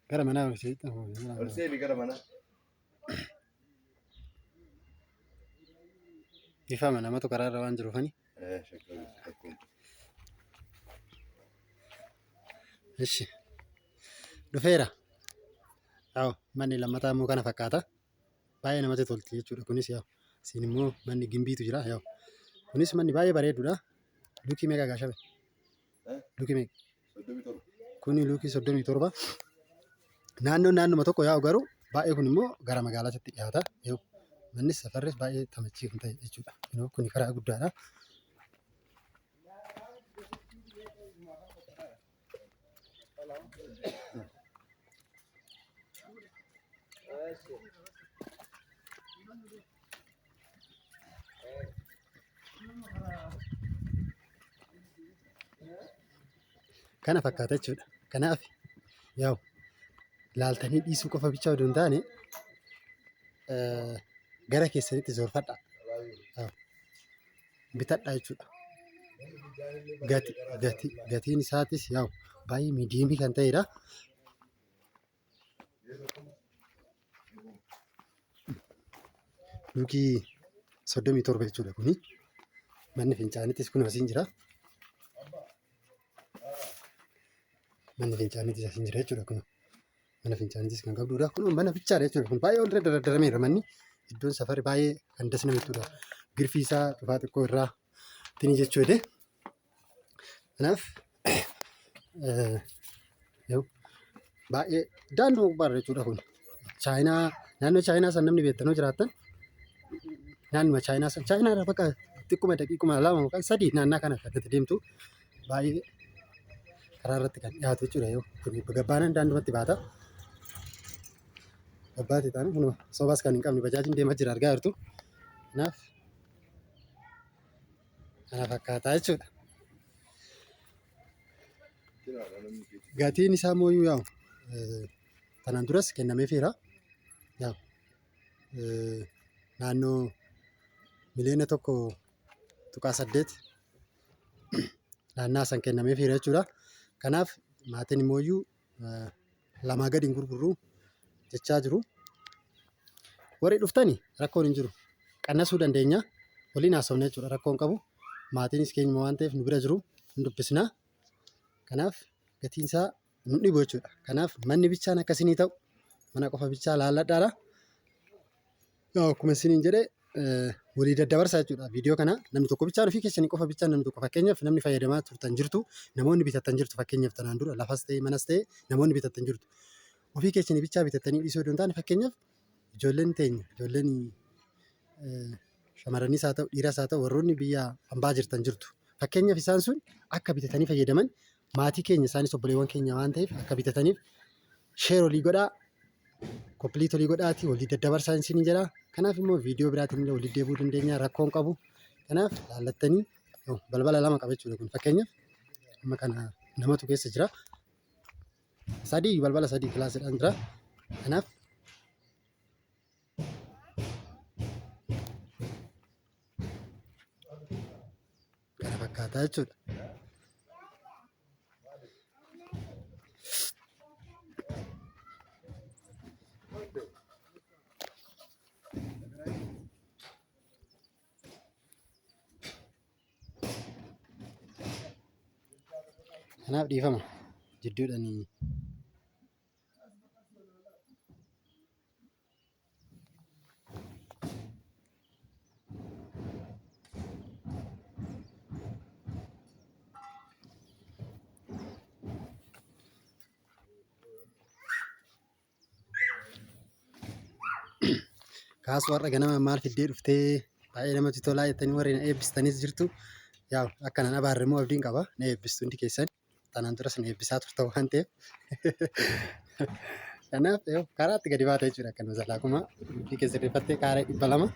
Gara mana sih. Ifa mana matu karar rawan jerufani. Ishi. Dufeera. Aw, manni lammataa immoo kana fakkaata. Baay'ee namatti tolti jechuudha. Kunis yaa'u isin immoo manni gimbiitu jira yaa'u. Kunis manni baay'ee bareedudha. Luukii meeqa gaashabe? Luukii meeqa? Kuni luukii 37. Naannuma tokko yaa'u garuu baay'ee kun immoo gara magaalaatti dhiyaata. Yaa'u mannis safarris baay'ee tamachiifamuu ta'e jechuudha. Kuni karaa guddaadha. Kana fakkaata jechuudha. Kanaaf yaa'u laaltanii dhiisuu qofa bichaa odoo hin taane gara keessanitti zoorfadha. Bitadha jechuudha. Gatiin isaatis yaa'u baay'ee miidiyeemii kan ta'edha. Luukii 37 jechuudha kuni. Manni fincaanittis kun asiin jira. Manni fincaanittis asiin jira jechuudha kun. Mana fincaanittis kan qabdudha. Kun mana bichaadha jechuudha. Kun baay'ee ol dardarameera manni. Iddoon safari baay'ee kan dasna jechuudha. Girfii isaa dhufaa xiqqoo irraa tini jechuudha. Kanaaf baay'ee daandii gubbaarra jechuudha kun. Chaayinaa naannoo Chaayinaa san namni beektanoo jiraattan naannuma Chaayinaa san Chaayinaa bakka xiqquma daqiiquma 2 yookaan 3 naannaa kana kan deemtu baay'ee karaa irratti kan dhiyaatu jechuudha. Gabbaanan daandumatti baata. Gabbaatti taanu kunuma sobaas kan hin qabne bajaajiin deemaa jira argaa jirtu. Kanaaf kana fakkaataa jechuudha. Gatiin isaa mooyyuu yaa'u kanaan duras kennameefeera. Yaa'u naannoo miliyoona 1.8 naannaa san kennameefeera jechuudha. Kanaaf maatiin immoo lamaa gadi hin gurgurru jechaa jiru. Warri dhuftani rakkoon hin jiru. Qannasuu dandeenya. Waliin haasofna jechuudha. Rakkoon qabu. Maatiinis keenyuma waan ta'eef nu bira jiru. Hin dubbisna. Kanaaf gatiin isaa nu dhibu jechuudha. Kanaaf manni bichaan akkasinii ta'u mana qofa bichaa laalladhaadha. Akkuma isiniin jedhee walii daddabarsaa jechuudha. Viidiyoo kana namni tokko bichaan ofii keessanii qofa bichaan namni tokko fakkeenyaaf namni fayyadamaa turtan jirtu namoonni bitatan jirtu fakkeenyaaf tanaan dura lafas ta'e manas ta'e namoonni bitatan jirtu. Ofii keessanii bichaa bitatanii dhiisuu odoo hin taane fakkeenyaaf ijoolleen teenya ijoolleen shamarranis haa ta'u dhiiras haa ta'u warroonni biyya hambaa jirtan jirtu. Fakkeenyaaf isaan sun akka bitatanii fayyadaman maatii keenya isaanis obboleewwan keenya waan ta'eef akka bitataniif sheer olii godhaa kompliit olii godhaatii walii daddabarsaa isiniin jedha. Kanaaf immoo viidiyoo biraatiin illee walii deebuu dandeenya rakkoon qabu. Kanaaf laallattanii balbala 2 qaba jechuudha kun fakkeenyaaf amma kana namatu keessa jira. 3 balbala 3 kilaasiidhaan jira. Kanaaf kana fakkaataa jechuudha. Kanaaf dhiifama jidduudhaanii kaasuu har'a ganama maal fiddee dhuftee baay'ee namatti tolaa jettanii warri na eebbistanis jirtu. Yaa'u akka nan abaarre immoo abdiin qaba. Na eebbistu hundi keessan. Tanaan duras na eebbisaa turte waan ta'eef. Kanaaf karaatti gadi baata jechuudha. Akka nu zalaaquma ofii keessa sirreeffattee kaaree 200